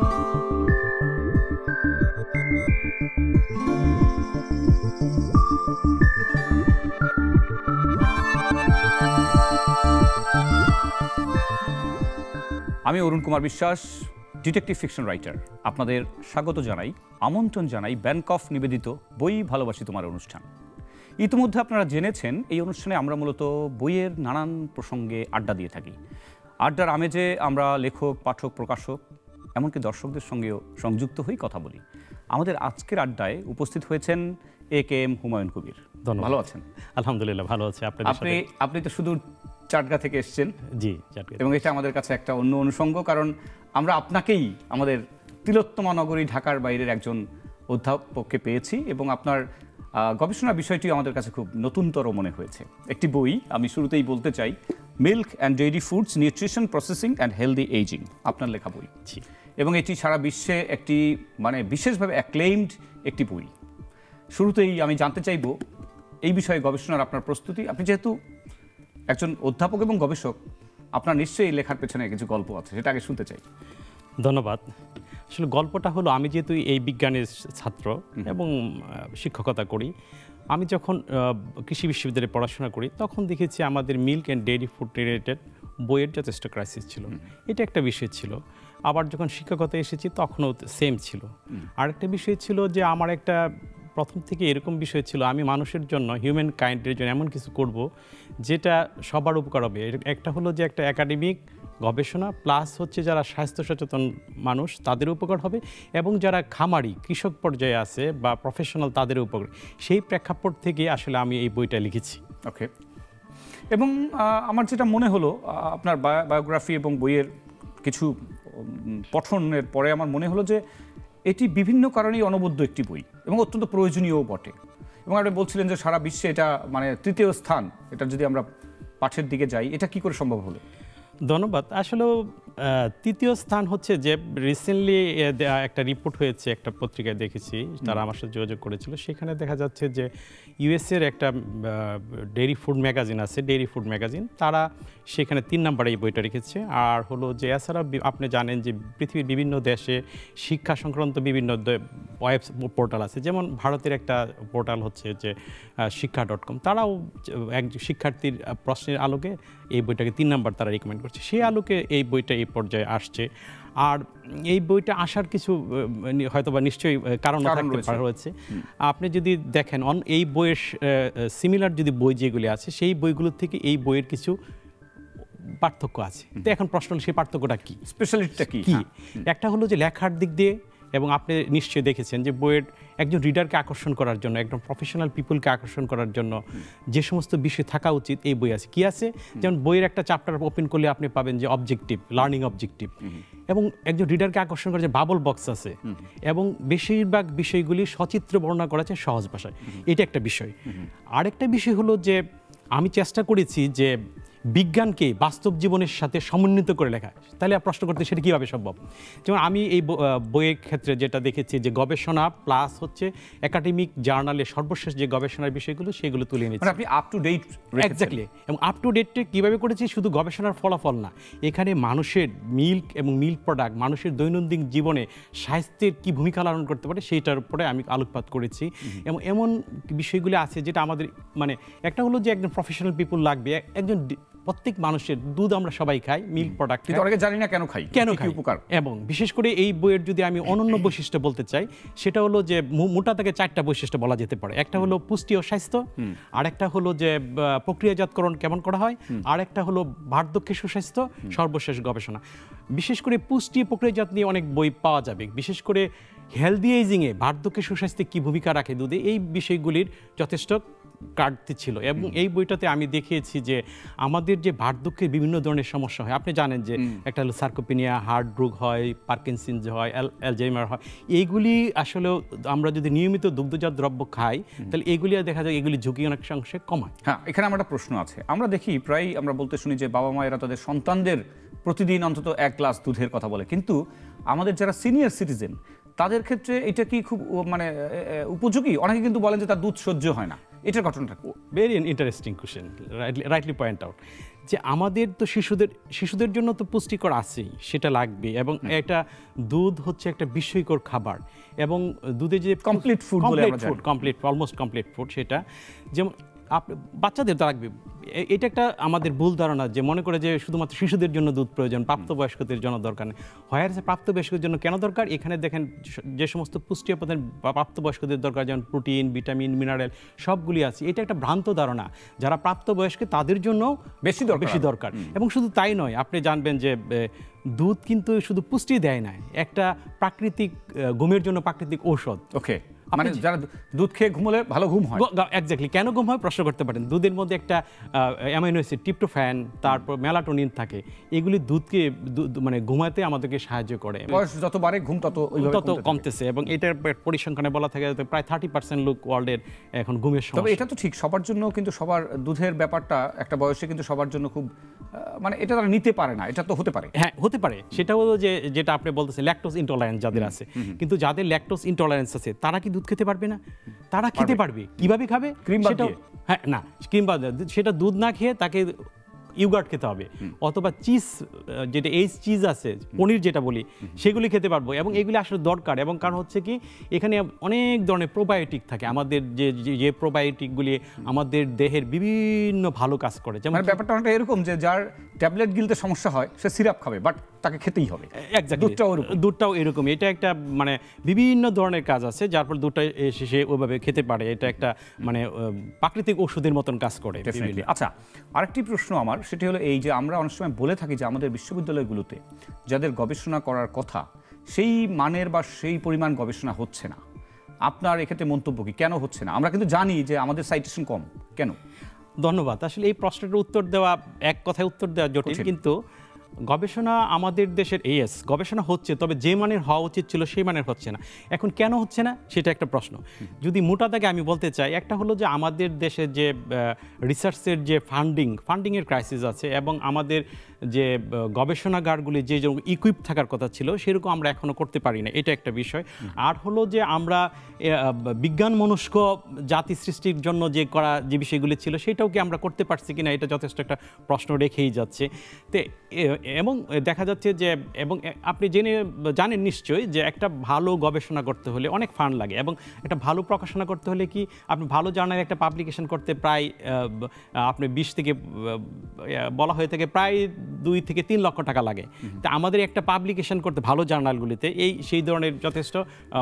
আমি Arun Kumar Biswas, detective fiction writer. আপনাদের স্বাগত জানাই, আমন্ত্রণ জানাই ব্যানকফ নিবেদিত বই ভালোবাসি তোমার অনুষ্ঠান। ইতিমধ্যে আপনারা জেনেছেন এই অনুষ্ঠানে আমরা মূলত বইয়ের নানান প্রসঙ্গে আড্ডা দিয়ে থাকি। আড্ডার আমেজে আমরা লেখক, পাঠক, প্রকাশক এমনকি দর্শকদের সঙ্গেও সংযুক্ত হই, কথা বলি। আমাদের আজকের আড্ডায় উপস্থিত হয়েছেন এ.কে.এম. হুমায়ুন কবির। ভালো আছেন? আলহামদুলিল্লাহ ভালো আছে। আপনি তো শুধু চাটগা থেকে এসেছেন। জি, এবং এটা আমাদের কাছে একটা অন্য অনুষঙ্গ, কারণ আমরা আপনাকেই আমাদের তিলোত্তমা নগরী ঢাকার বাইরের একজন অধ্যাপককে পেয়েছি এবং আপনার গবেষণা বিষয়টি আমাদের কাছে খুব নতুনতর মনে হয়েছে। একটি বই আমি শুরুতেই বলতে চাই, milk and dairy foods, nutrition, processing and healthy ageing, আপনার লেখা বই। এবং এটি সারা বিশ্বে একটি বিশেষভাবে অ্যাক্লেইমড একটি বই। শুরুতেই আমি জানতে চাইব এই বিষয়ে গবেষণার আপনার প্রস্তুতি। আপনি যেহেতু একজন অধ্যাপক এবং গবেষক, আপনার নিশ্চয়ই লেখার পেছনে কিছু গল্প আছে, সেটা আগে শুনতে চাই। ধন্যবাদ। আসলে গল্পটা হলো, আমি যেহেতু এই বিজ্ঞানের ছাত্র এবং শিক্ষকতা করি, আমি যখন কৃষি বিশ্ববিদ্যালয়ে পড়াশোনা করি তখন দেখেছি আমাদের milk and dairy food related বইয়ের যথেষ্ট ক্রাইসিস ছিল। এটা একটা বিষয় ছিল। আবার যখন শিক্ষকতায় এসেছি তখনও সেম ছিল। আরেকটা বিষয় ছিল যে আমার একটা প্রথম থেকে এরকম বিষয় ছিল, আমি মানুষের জন্য, হিউম্যান কাইন্ডের জন্য এমন কিছু করব যেটা সবার উপকার হবে। একটা হলো যে একটা একাডেমিক গবেষণা, প্লাস হচ্ছে যারা স্বাস্থ্য সচেতন মানুষ তাদের উপকার হবে, এবং যারা খামারি কৃষক পর্যায়ে আছে বা প্রফেশনাল তাদের উপকার। সেই প্রেক্ষাপট থেকে আসলে আমি এই বইটা লিখেছি। ওকে। এবং আমার যেটা মনে হলো, আপনার বায়োগ্রাফি এবং বইয়ের কিছু পঠনের পরে আমার মনে হলো যে এটি বিভিন্ন কারণেই অনবদ্য একটি বই এবং অত্যন্ত প্রয়োজনীয়ও বটে। এবং আপনি বলছিলেন যে সারা বিশ্বে এটা তৃতীয় স্থান। এটা যদি আমরা পাঠের দিকে যাই, এটা কি করে সম্ভব হলো? ধন্যবাদ। আসলেও তৃতীয় স্থান হচ্ছে যে রিসেন্টলি একটা রিপোর্ট হয়েছে, একটা পত্রিকায় দেখেছি, তারা আমার সাথে যোগাযোগ করেছিল। সেখানে দেখা যাচ্ছে যে ইউএসএর একটা ডেইরি ফুড ম্যাগাজিন আছে, ডেইরি ফুড ম্যাগাজিন, তারা সেখানে 3 নম্বরে এই বইটা রেখেছে। আর হলো যে এছাড়া আপনি জানেন যে পৃথিবীর বিভিন্ন দেশে শিক্ষা সংক্রান্ত বিভিন্ন ওয়েব পোর্টাল আছে, যেমন ভারতের একটা পোর্টাল হচ্ছে যে শিক্ষা.com, তারাও এক শিক্ষার্থীর প্রশ্নের আলোকে এই বইটাকে 3 নম্বর তারা রিকমেন্ড করছে। সেই আলোকে এই বইটা এই পর্যায়ে আসছে। আর এই বইটা আসার কিছু হয়তোবা নিশ্চয়ই কারণ রয়েছে। আপনি যদি দেখেন এই বইয়ের সিমিলার যদি বই যেগুলি আছে, সেই বইগুলোর থেকে এই বইয়ের কিছু পার্থক্য আছে। তো এখন প্রশ্ন হলো সেই পার্থক্যটা কি, স্পেশালিটিটা কি? একটা হলো যে লেখার দিক দিয়ে, এবং আপনি নিশ্চয়ই দেখেছেন যে বইয়ের একজন রিডারকে আকর্ষণ করার জন্য, একজন প্রফেশনাল পিপলকে আকর্ষণ করার জন্য যে সমস্ত বিষয় থাকা উচিত এই বই আছে। কি আছে? যেমন বইয়ের একটা চ্যাপ্টার ওপেন করলে আপনি পাবেন যে অবজেক্টিভ, লার্নিং অবজেক্টিভ, এবং একজন রিডারকে আকর্ষণ করার যে বাবল বক্স আছে, এবং বেশিরভাগ বিষয়গুলি সচিত্র বর্ণনা করা আছে সহজ ভাষায়। এটা একটা বিষয়। আরেকটা বিষয় হলো যে আমি চেষ্টা করেছি যে বিজ্ঞানকে বাস্তব জীবনের সাথে সমন্বিত করে লেখা। তাহলে প্রশ্ন করতে সেটা কীভাবে সম্ভব? যেমন আমি এই বইয়ের ক্ষেত্রে যেটা দেখেছি যে গবেষণা প্লাস হচ্ছে একাডেমিক জার্নালে সর্বশেষ যে গবেষণার বিষয়গুলো সেগুলো তুলে এনেছি। আপনি আপ টু ডেট, এক্স্যাক্টলি। এবং আপ টু ডেটে কীভাবে করেছি, শুধু গবেষণার ফলাফল না, এখানে মানুষের মিল্ক এবং মিল্ক প্রোডাক্ট মানুষের দৈনন্দিন জীবনে স্বাস্থ্যের কী ভূমিকা পালন করতে পারে সেইটার উপরে আমি আলোকপাত করেছি। এবং এমন বিষয়গুলো আছে যেটা আমাদের একটা হলো যে একজন প্রফেশনাল পিপল লাগবে, একজন প্রত্যেক মানুষের দুধ আমরা সবাই খাই, মিল্ক প্রোডাক্ট, অনেকে জানি না কেন খাই, উপকার। এবং বিশেষ করে এই বইয়ের যদি আমি অনন্য বৈশিষ্ট্য বলতে চাই, সেটা হলো যে মোটা থেকে 4টা বৈশিষ্ট্য বলা যেতে পারে। একটা হলো পুষ্টি ও স্বাস্থ্য, আরেকটা হলো যে প্রক্রিয়াজাতকরণ কেমন করা হয়, আরেকটা হলো বার্ধক্যে সুস্বাস্থ্য, সর্বশেষ গবেষণা। বিশেষ করে পুষ্টি প্রক্রিয়াজাত নিয়ে অনেক বই পাওয়া যাবে। বিশেষ করে হেলদি এইজিংয়ে বার্ধক্যে সুস্বাস্থ্যে কী ভূমিকা রাখে দুধে, এই বিষয়গুলির যথেষ্ট কাটতি ছিল। এবং এই বইটাতে আমি দেখিয়েছি যে আমাদের যে বার্ধক্যের বিভিন্ন ধরনের সমস্যা হয়, আপনি জানেন যে একটা হলো সার্কোপেনিয়া, হার্ট রোগ হয়, পার্কিনসন্স হয়, অ্যালজাইমার হয়, এইগুলি আসলে আমরা যদি নিয়মিত দুগ্ধজাত দ্রব্য খাই তাহলে এগুলি দেখা যায় এগুলি ঝুঁকি অনেক অংশে কমায়। হ্যাঁ, এখানে আমার একটা প্রশ্ন আছে। আমরা দেখি প্রায় আমরা বলতে শুনি যে বাবা মায়েরা তাদের সন্তানদের প্রতিদিন অন্তত 1 গ্লাস দুধের কথা বলে, কিন্তু আমাদের যারা সিনিয়র সিটিজেন তাদের ক্ষেত্রে এটা কি খুব উপযোগী? অনেকে কিন্তু বলেন যে তার দুধ সহ্য হয় না, এটার ঘটনাটা very interesting question, rightly point out যে আমাদের তো শিশুদের জন্য তো পুষ্টিকর আছেই, সেটা লাগবে, এবং এটা দুধ হচ্ছে একটা বিস্ময়কর খাবার, এবং দুধে যে কমপ্লিট ফুড বলে আমরা জানি, কমপ্লিট অলমোস্ট কমপ্লিট ফুড, সেটা যেমন বাচ্চাদের তো লাগবে। এটা একটা আমাদের ভুল ধারণা যে মনে করে যে শুধুমাত্র শিশুদের জন্য দুধ প্রয়োজন, প্রাপ্তবয়স্কদের জন্য দরকার নেই। হয় আছে প্রাপ্তবয়স্কদের জন্য কেন দরকার? এখানে দেখেন যে সমস্ত পুষ্টি উপাদান প্রাপ্তবয়স্কদের দরকার, যেমন প্রোটিন, ভিটামিন, মিনারেল সবগুলি আছে। এটা একটা ভ্রান্ত ধারণা, যারা প্রাপ্তবয়স্ক তাদের জন্য বেশি দরকার। এবং শুধু তাই নয়, আপনি জানবেন যে দুধ কিন্তু শুধু পুষ্টি দেয় না, একটা প্রাকৃতিক ঘুমের জন্য প্রাকৃতিক ঔষধ। ওকে, মানে যারা দুধ খেয়ে ঘুমলে ভালো ঘুম হয়। এক্স্যাক্টলি, কেন ঘুম হয় প্রশ্ন করতে পারেন। দুধের মধ্যে একটা অ্যামাইনো অ্যাসিড ট্রিপ্টোফ্যান, তারপর মেলাটোনিন থাকে, এগুলি দুধকে মানে ঘুমাতে আমাদেরকে সাহায্য করে। বয়স যত বাড়ে ঘুম তত কমতেছে, এবং এটার পরিসংখ্যানে বলা থাকে প্রায় 30% লোক ওয়ার্ল্ডের এখন ঘুমের সমস্যা। তবে এটা তো ঠিক সবার জন্য, কিন্তু সবার দুধের ব্যাপারটা একটা বয়সে কিন্তু সবার জন্য খুব মানে এটা তারা নিতে পারে না, এটা তো হতে পারে। হ্যাঁ, হতে পারে। সেটা হলো যে যেটা আপনি বলতেছেন ল্যাকটোজ ইনটলারেন্স যাদের আছে, কিন্তু যাদের ল্যাকটোজ ইনটলারেন্স আছে তারা কি দুধ খেতে পারবে না? তারা খেতে পারবে। কিভাবে খাবে? ক্রিম বাদ দিয়ে? হ্যাঁ, না, ক্রিম বাদ দিয়ে, সেটা দুধ না খেয়ে তাকে ইউগার্ট খেতে হবে, অথবা চিজ, যেটা চিজ আছে, পনির যেটা বলি, সেগুলি খেতে পারবো। এবং এগুলি আসলে দরকার, এবং কারণ হচ্ছে কি এখানে অনেক ধরনের প্রোবায়োটিক থাকে, আমাদের যে প্রোবায়োটিকগুলি আমাদের দেহের বিভিন্ন ভালো কাজ করে। যেমন ব্যাপারটা অনেকটা এরকম যে যার ট্যাবলেট গিলতে সমস্যা হয় সে সিরাপ খাবে, বাট তাকে খেতেই হবে। দুধটাও এরকম, এটা একটা মানে বিভিন্ন ধরনের কাজ আছে, যার ফলে দুধটা সে ওইভাবে খেতে পারে। এটা একটা মানে প্রাকৃতিক ওষুধের মতন কাজ করে। আচ্ছা, আরেকটি প্রশ্ন আমার, সেটি হলো এই যে আমরা অনেক সময় বলে থাকি যে আমাদের বিশ্ববিদ্যালয়গুলোতে যাদের গবেষণা করার কথা সেই মানের বা সেই পরিমাণ গবেষণা হচ্ছে না। আপনার এক্ষেত্রে মন্তব্য কি, কেন হচ্ছে না? আমরা কিন্তু জানি যে আমাদের সাইটেশন কম, কেন? ধন্যবাদ। আসলে এই প্রশ্নটার উত্তর দেওয়া, এক কথায় উত্তর দেওয়া জটিল, কিন্তু গবেষণা আমাদের দেশের গবেষণা হচ্ছে, তবে যে মানের হওয়া উচিত ছিল সেই মানের হচ্ছে না। এখন কেন হচ্ছে না সেটা একটা প্রশ্ন। যদি মোটা দাগে আমি বলতে চাই, একটা হলো যে আমাদের দেশে যে রিসার্চের যে ফান্ডিংয়ের ক্রাইসিস আছে, এবং আমাদের যে গবেষণাগারগুলি যে ইকুইপ থাকার কথা ছিল সেরকম আমরা এখনও করতে পারি না, এটা একটা বিষয়। আর হলো যে আমরা বিজ্ঞান মনস্ক জাতি সৃষ্টির জন্য যে বিষয়গুলি ছিল সেটাও কি আমরা করতে পারছি কিনা, এটা যথেষ্ট একটা প্রশ্ন রেখেই যাচ্ছে। তো এবং দেখা যাচ্ছে যে, এবং আপনি জানেন নিশ্চয়ই যে একটা ভালো গবেষণা করতে হলে অনেক ফান্ড লাগে, এবং একটা ভালো প্রকাশনা করতে হলে কি আপনি ভালো জার্নালে একটা পাবলিকেশন করতে প্রায় আপনি 20 থেকে বলা হয়ে থাকে প্রায় 2 থেকে 3 লক্ষ টাকা লাগে। তা আমাদের একটা পাবলিকেশন করতে ভালো জার্নালগুলিতে সেই ধরনের যথেষ্ট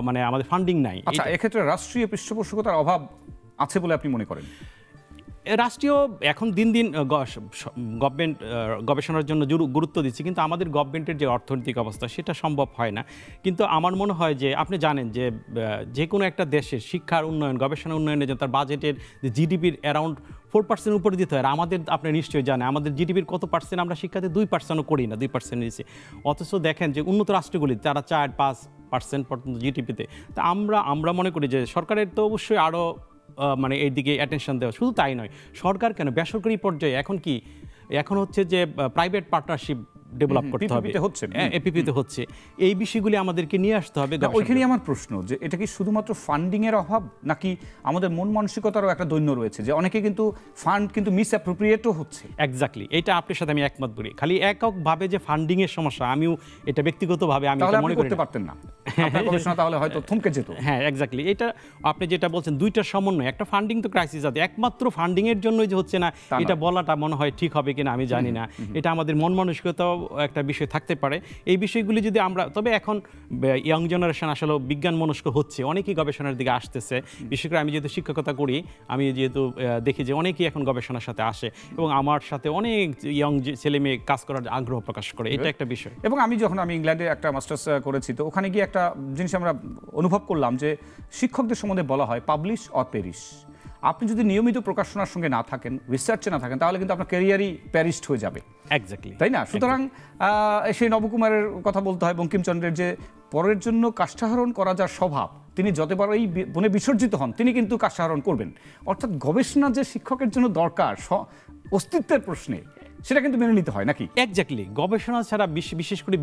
মানে আমাদের ফান্ডিং নাই। আচ্ছা, এক্ষেত্রে রাষ্ট্রীয় পৃষ্ঠপোষকতার অভাব আছে বলে আপনি মনে করেন? রাষ্ট্রীয় এখন দিন দিন গভর্নমেন্ট গবেষণার জন্য গুরুত্ব দিচ্ছে, কিন্তু আমাদের গভর্নমেন্টের যে অর্থনৈতিক অবস্থা সেটা সম্ভব হয় না। কিন্তু আমার মনে হয় যে আপনি জানেন যে কোনো একটা দেশের শিক্ষার উন্নয়ন, গবেষণা উন্নয়নের জন্য তার বাজেটের জিডিপির অ্যারাউন্ড 4% উপরে দিতে হয়। আর আমাদের, আপনি নিশ্চয়ই জানেন, আমাদের জিডিপির কত পার্সেন্ট আমরা শিক্ষাতে 2%ও করি না, 2% নিচে। অথচ দেখেন যে উন্নত রাষ্ট্রগুলি তারা 4-5% পর্যন্ত জিডিপিতে। তা আমরা মনে করি যে সরকারের তো অবশ্যই আরও মানে এই দিকে অ্যাটেনশন দেওয়া। শুধু তাই নয়, সরকার কেন, বেসরকারি পর্যায়ে এখন হচ্ছে যে প্রাইভেট পার্টনারশিপ ডেভেলপ করতে হবে, এপিপিতে হচ্ছে, এই বিষয়গুলি আমাদেরকে নিয়ে আসতে হবে। ওইখানেই আমার প্রশ্ন যে এটা কি শুধুমাত্র ফান্ডিংয়ের অভাব, নাকি আমাদের মন মানসিকতারও একটা দৈন্য রয়েছে যে অনেকে কিন্তু ফান্ড কিন্তু মিসঅ্যাপ্রোপ্রিয়েটও হচ্ছে? এক্স্যাক্টলি, এটা আপনার সাথে আমি একমত করি। খালি এককভাবে যে ফান্ডিংয়ের সমস্যা, আমিও এটা ব্যক্তিগতভাবে আমি মনে করতে পারতেন না, গবেষণা তাহলে হয়তো থমকে যেত। হ্যাঁ, এক্স্যাক্টলি, এটা আপনি যেটা বলছেন দুইটার সমন্বয়, একটা ফান্ডিং তো ক্রাইসিস আছে, একমাত্র ফান্ডিংয়ের জন্যই যে হচ্ছে না এটা বলাটা মনে হয় ঠিক হবে কিনা আমি জানি না। এটা আমাদের মন মানসিকতাও একটা বিষয় থাকতে পারে। এই বিষয়গুলি যদি আমরা, তবে এখন ইয়াং জেনারেশন আসলে বিজ্ঞান মনস্ক হচ্ছে, অনেকেই গবেষণার দিকে আসতেছে। বিশেষ করে আমি যেহেতু শিক্ষকতা করি, আমি যেহেতু দেখি যে অনেকেই এখন গবেষণার সাথে আসে, এবং আমার সাথে অনেক ইয়াং ছেলে মেয়ে কাজ করার আগ্রহ প্রকাশ করে, এটা একটা বিষয়। এবং আমি ইংল্যান্ডে একটা মাস্টার্স করেছি, তো ওখানে গিয়ে একটা জিনিস আমরা অনুভব করলাম যে শিক্ষকদের সম্বন্ধে বলা হয় পাবলিশ অর পেরিশ। আপনি যদি নিয়মিত প্রকাশনার সঙ্গে না থাকেন, রিসার্চে না থাকেন, তাহলে কিন্তু আপনার ক্যারিয়ারই প্যারিস্ট হয়ে যাবে। এক্স্যাক্টলি, তাই না? সুতরাং সেই নবকুমারের কথা বলতে হয়, বঙ্কিমচন্দ্রের, যে পরের জন্য কাষ্ঠাহরণ করা যার স্বভাব, তিনি যতবার এই বনে বিসর্জিত হন তিনি কিন্তু কাষ্ঠাহরণ করবেন। অর্থাৎ গবেষণা যে শিক্ষকের জন্য দরকার অস্তিত্বের প্রশ্নে, সেটা কিন্তু মেনে নিতে হয় নাকি? এক্স্যাক্টলি, গবেষণা ছাড়া বিশেষ করে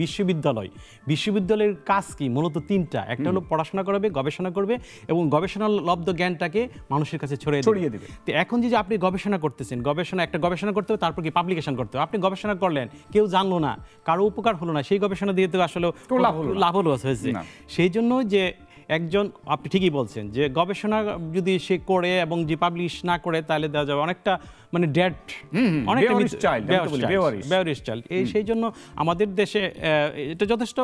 বিশ্ববিদ্যালয়ের কাজ কি মূলত তিনটা। একটা হলো পড়াশোনা করবে, গবেষণা করবে এবং গবেষণা লব্ধ জ্ঞানটাকে মানুষের কাছে ছড়িয়ে দেবে। তো এখন যে আপনি গবেষণা করতেছেন, গবেষণা করতে হবে, তারপর কি পাবলিকেশন করতে হবে। আপনি গবেষণা করলেন, কেউ জানলো না, কারো উপকার হলো না, সেই গবেষণা দিয়ে তো আসলে লাভ হয়েছে। সেই জন্য যে একজন, আপনি ঠিকই বলছেন যে গবেষণা যদি সে করে এবং যে পাবলিশ না করে, তাহলে দেওয়া যাবে অনেকটা মানে ডেড, সেই জন্য আমাদের দেশে এটা যথেষ্ট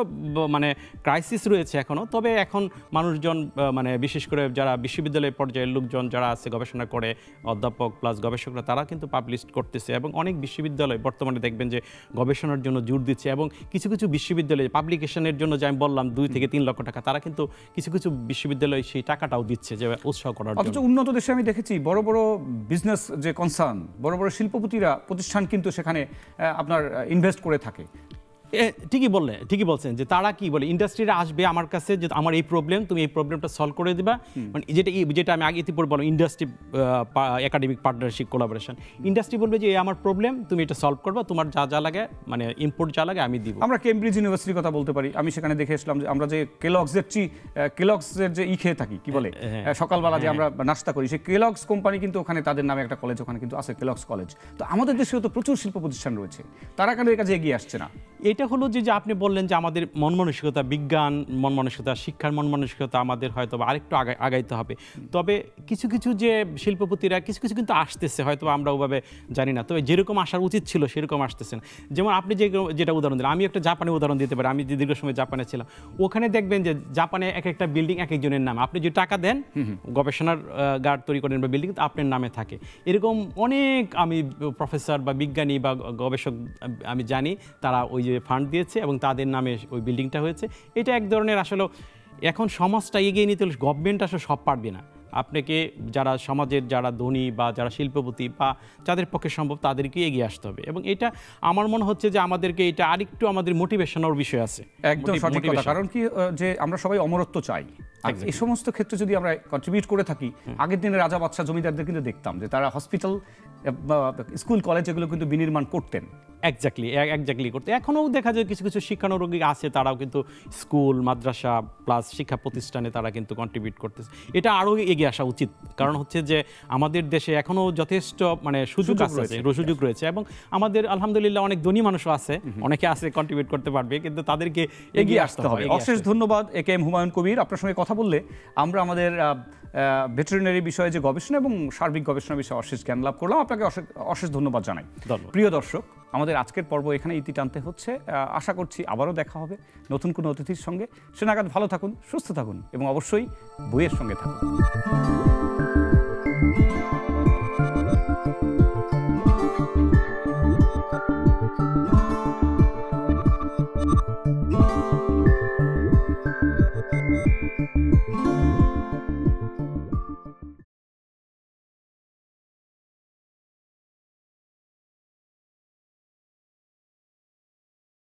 মানে ক্রাইসিস রয়েছে এখনো। তবে এখন মানুষজন মানে বিশেষ করে যারা বিশ্ববিদ্যালয় পর্যায়ের লোকজন যারা আছে, গবেষণা করে, অধ্যাপক প্লাস গবেষকরা, তারা কিন্তু পাবলিশ করতেছে এবং অনেক বিশ্ববিদ্যালয় বর্তমানে দেখবেন যে গবেষণার জন্য জোর দিচ্ছে এবং কিছু কিছু বিশ্ববিদ্যালয়ে পাবলিকেশনের জন্য, যে আমি বললাম 2 থেকে 3 লক্ষ টাকা, তারা কিন্তু কিছু কিছু বিশ্ববিদ্যালয় সেই টাকাটাও দিচ্ছে যে উৎসাহ করার জন্য। অথচ উন্নত দেশে আমি দেখেছি বড় বড় বিজনেস যে কনসার্ন, বড় বড় শিল্পপতিরা প্রতিষ্ঠান কিন্তু সেখানে আপনার ইনভেস্ট করে থাকে। ঠিকই বলছেন যে তারা কি বলে, ইন্ডাস্ট্রিরা আসবে আমার কাছে যে আমার এই প্রবলেম, তুমি এই প্রবলেমটা সলভ করে দিবা। মানে যেটা আমি আগে ইতিপূর্বে বললাম, industry academic partnership collaboration. Industry বলবে যে আমার প্রবলেম, তুমি এটা সলভ করবা, তোমার যা লাগে মানে ইম্পোর্ট যা লাগে আমি দিব। আমরা কেমব্রিজ ইউনিভার্সিটির কথা বলতে পারি। আমি সেখানে দেখে এসলাম যে আমরা যে কেলগসের যে খেয়ে থাকি, কি বলে সকালবেলা যে আমরা নাস্তা করি, সেই কেলগস কোম্পানি কিন্তু ওখানে তাদের নামে একটা কলেজ ওখানে কিন্তু আছে, কেলগস কলেজ। তো আমাদের দেশেও তো প্রচুর শিল্প প্রতিষ্ঠান রয়েছে, তারা কেন এর কাছে এগিয়ে আসছে না? এটা হলো যে আপনি বললেন যে আমাদের মন মানসিকতা, বিজ্ঞান মন মানসিকতা, শিক্ষার মন মানসিকতা আমাদের হয়তো আরেকটু আগাইতে হবে। তবে কিছু কিছু যে শিল্পপতিরা কিছু কিছু কিন্তু আসতেছে, হয়তো আমরা ওভাবে জানি না, তবে যেরকম আসার উচিত ছিল সেরকম আসতেছে না। যেমন আপনি যেটা উদাহরণ দিলেন, আমি একটা জাপানি উদাহরণ দিতে পারি। আমি দীর্ঘ সময় জাপানে ছিলাম, ওখানে দেখবেন যে জাপানে এক একটা বিল্ডিং এক একজনের নামে। আপনি যে টাকা দেন, গবেষণার গার্ড তৈরি করেন বা বিল্ডিং আপনার নামে থাকে। এরকম অনেক আমি প্রফেসর বা বিজ্ঞানী বা গবেষক আমি জানি, তারা ওই যে ফান্ড দিয়েছে এবং তাদের নামে ওই বিল্ডিংটা হয়েছে। এটা এক ধরনের আসলে এখন সমাজটা এগিয়ে নিতে হলে গভর্নমেন্ট আসলে সব পারবে না। আপনাকে যারা সমাজের যারা ধনী বা যারা শিল্পপতি বা যাদের পক্ষে সম্ভব, তাদেরকে এগিয়ে আসতে হবে। এবং এটা আমার মনে হচ্ছে যে আমাদেরকে এটা আরেকটু আমাদের মোটিভেশনের বিষয় আছে। একদম সঠিক কথা। কারণ কি যে আমরা সবাই অমরত্ব চাই, এই সমস্ত ক্ষেত্রে যদি আমরা কন্ট্রিবিউট করে থাকি, আগের দিনে রাজা বাদশাহ জমিদারদের কিন্তু দেখতাম যে তারা হসপিটাল, স্কুল, কলেজ এগুলো কিন্তু বিনির্মাণ করতেন। এক্স্যাক্টলি করতে। এখনও দেখা যায় কিছু কিছু শিক্ষানুরাগী আছে, তারাও কিন্তু স্কুল, মাদ্রাসা প্লাস শিক্ষা প্রতিষ্ঠানে তারা কিন্তু কন্ট্রিবিউট করতেছে। এটা আরও এগিয়ে আসা উচিত। কারণ হচ্ছে যে আমাদের দেশে এখনও যথেষ্ট মানে সুযোগ রয়েছে এবং আমাদের আলহামদুলিল্লাহ অনেক ধনী মানুষও আছে, অনেকে আছে কন্ট্রিবিউট করতে পারবে, কিন্তু তাদেরকে এগিয়ে আসতে হবে। অশেষ ধন্যবাদ এ.কে.এম. হুমায়ুন কবির। আপনার সঙ্গে কথা বললে আমরা আমাদের ভেটেরিনারি বিষয়ে যে গবেষণা এবং সার্বিক গবেষণা বিষয়ে অশেষ জ্ঞান লাভ করলাম। আপনাকে অশেষ ধন্যবাদ জানাই। প্রিয় দর্শক, আমাদের আজকের পর্ব এখানে ইতি টানতে হচ্ছে। আশা করছি আবারও দেখা হবে নতুন কোনো অতিথির সঙ্গে। সে নাগাদ ভালো থাকুন, সুস্থ থাকুন এবং অবশ্যই বইয়ের সঙ্গে থাকুন।